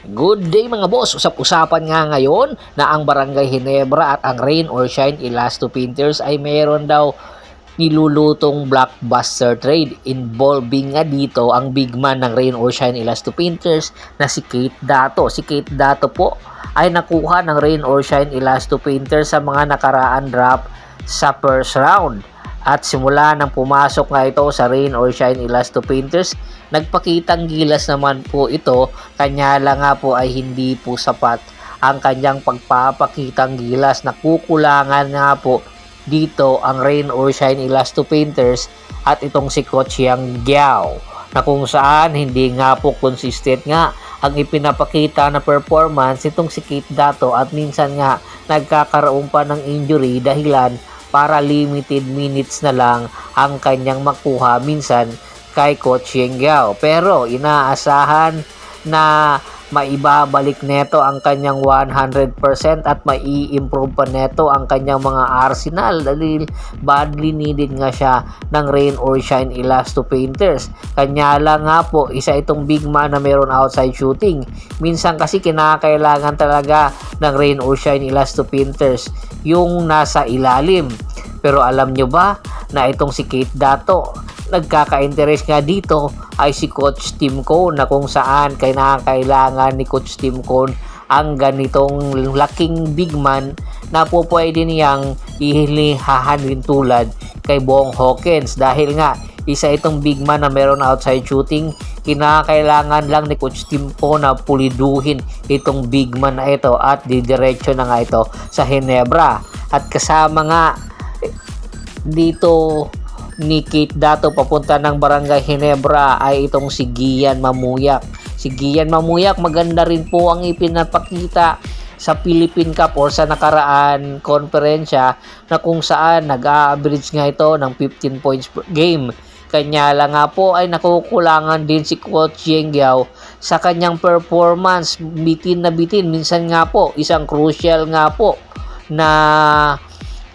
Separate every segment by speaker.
Speaker 1: Good day mga boss! Usap-usapan nga ngayon na ang Barangay Ginebra at ang Rain or Shine Elasto Painters ay mayroon daw nilulutong blockbuster trade involving nga dito ang big man ng Rain or Shine Elasto Painters na si Kate Dato. Si Kate Dato po ay nakuha ng Rain or Shine Elasto Painters sa mga nakaraan drop sa first round. At simula nang pumasok nga ito sa Rain or Shine Elasto Painters, nagpakitang gilas naman po ito, kanya lang nga po ay hindi po sapat ang kanyang pagpapakitang gilas. Nakukulangan nga po dito ang Rain or Shine Elasto Painters at itong si Coach Yang Giao, na kung saan hindi nga po consistent nga ang ipinapakita na performance itong si Kate Dato at minsan nga nagkakaroon pa ng injury dahilan para limited minutes na lang ang kanyang makuha minsan kay Coach Yang Giao. Pero inaasahan na maibabalik neto ang kanyang 100% at mai-improve pa neto ang kanyang mga arsenal dahil badly needed nga siya ng Rain or Shine Elasto Painters. Kanya lang nga po, isa itong big man na meron outside shooting. Minsan kasi kinakailangan talaga ng Rain or Shine Elasto Painters yung nasa ilalim. Pero alam nyo ba na itong si Kate Dato, nagkaka-interest nga dito ay si Coach Tim Cone, na kung saan kailangan ni Coach Tim Cone ang ganitong laking big man na po pwede niyang ihilihahan tulad kay Bong Hawkins, dahil nga isa itong big man na meron outside shooting. Kinakailangan lang ni Coach Tim Cone na puliduhin itong big man na ito at didiretso na nga ito sa Ginebra. At kasama nga dito ni Kate Dato papunta ng Barangay Ginebra ay itong si Gian Mamuyak. Si Gian Mamuyak, maganda rin po ang ipinapakita sa Philippine Cup or sa nakaraan konferensya, na kung saan nag-average nga ito ng 15 points per game. Kanya lang nga po ay nakukulangan din si Coach Yang Giao sa kanyang performance. Bitin na bitin. Minsan nga po, isang crucial nga po na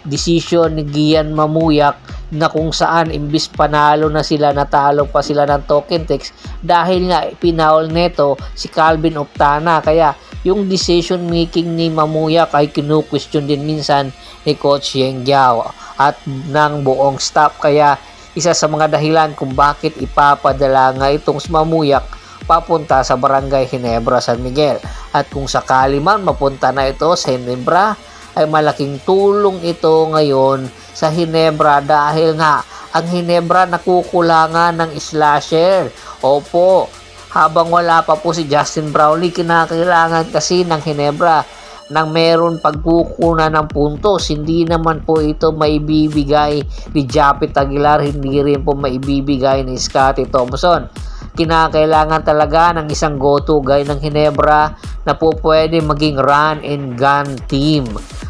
Speaker 1: decision ni Gian Mamuyak, na kung saan imbis panalo na sila, natalo pa sila ng token text dahil nga pinaul neto si Calvin Optana. Kaya yung decision making ni Mamuyak ay kinu-question din minsan ni Coach Yang Giao at ng buong staff. Kaya isa sa mga dahilan kung bakit ipapadala nga itong si Mamuyak papunta sa Barangay Ginebra San Miguel. At kung sakali man mapunta na ito sa Ginebra, ay malaking tulong ito ngayon sa Ginebra dahil nga ang Ginebra nakukulangan ng slasher. Opo, habang wala pa po si Justin Brownlee, kinakailangan kasi ng Ginebra nang meron pagkukunan ng puntos. Hindi naman po ito maibibigay ni Japet Aguilar, hindi rin po maibibigay ni Scottie Thompson. Kinakailangan talaga ng isang go-to guy ng Ginebra na po pwede maging run and gun team.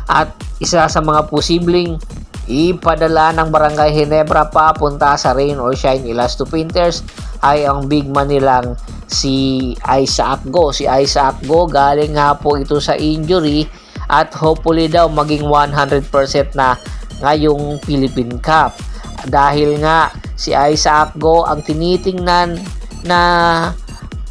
Speaker 1: At isa sa mga posibleng ipadala ng Barangay Ginebra papunta sa Rain or Shine Elasto Painters ay ang big man nilang si Isaac Go. Si Isaac Go, galing nga po ito sa injury at hopefully daw maging 100% na ngayong Philippine Cup. Dahil nga si Isaac Go ang tinitingnan na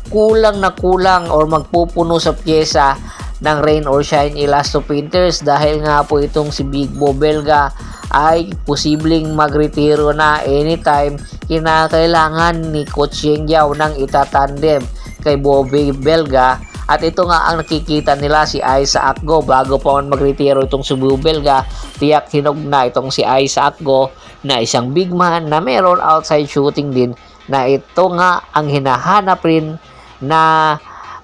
Speaker 1: kulang or magpupuno sa pyesa ng Rain or Shine Elasto Painters, dahil nga po itong si Big Bo Belga ay posibleng magretiro na anytime. Kinakailangan ni Coach Yang Giao nang itatandem kay Bobby Belga, at ito nga ang nakikita nila si Isaac Go. Bago pa man magretiro itong si Bobby Belga, tiyak hinog na itong si Isaac Go na isang big man na meron outside shooting din, na ito nga ang hinahanap rin na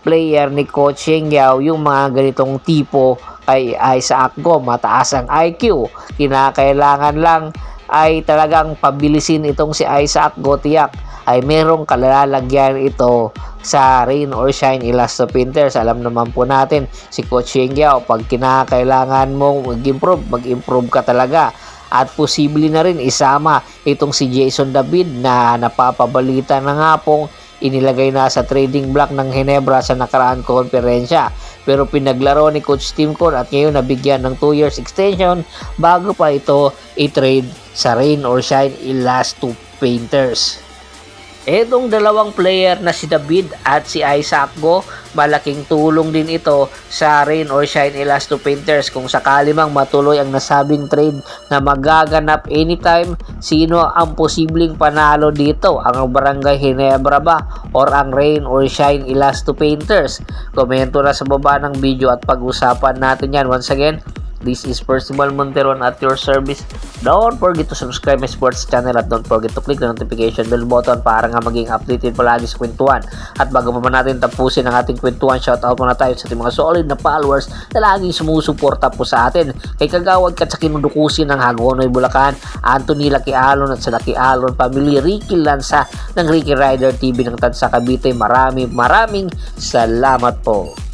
Speaker 1: player ni Coach Yang Giao, yung mga ganitong tipo kay Isaac Go. Mataas ang IQ, kinakailangan lang ay talagang pabilisin itong si Isaac Go. Tiyak ay merong kalalagyan ito sa Rain or Shine Elasto Painters. Alam naman po natin si Coach Yang Giao, pag kinakailangan mo mag-improve ka talaga. At posible na rin isama itong si Jason David na napapabalita na nga pong inilagay na sa trading block ng Ginebra sa nakaraan konferensya. Pero pinaglaro ni Coach Tim Cone at ngayon nabigyan ng 2 years extension bago pa ito i-trade sa Rain or Shine Elasto Painters. Etong dalawang player na si David at si Isaac Go, malaking tulong din ito sa Rain or Shine Elasto Painters kung sakali mang matuloy ang nasabing trade na magaganap anytime. Sino ang posibleng panalo dito? Ang Barangay Ginebra ba or ang Rain or Shine Elasto Painters? Komento na sa baba ng video at pag-usapan natin yan. Once again, this is Percival Monteron at your service. Don't forget to subscribe my sports channel at don't forget to click the notification bell button para nga maging updated palagi sa kwentuhan. At bago pa man natin tapusin ang ating kwentuhan, shoutout muna tayo sa ating mga solid na followers na laging sumusuporta po sa atin. Kay Kagawad Kat sa Kinudukusin ng Hagonoy, Bulacan, Anthony Laki Alon at sa Laki Alon Family, Ricky Lanza ng Ricky Rider TV ng Tansa Cavite. Maraming salamat po.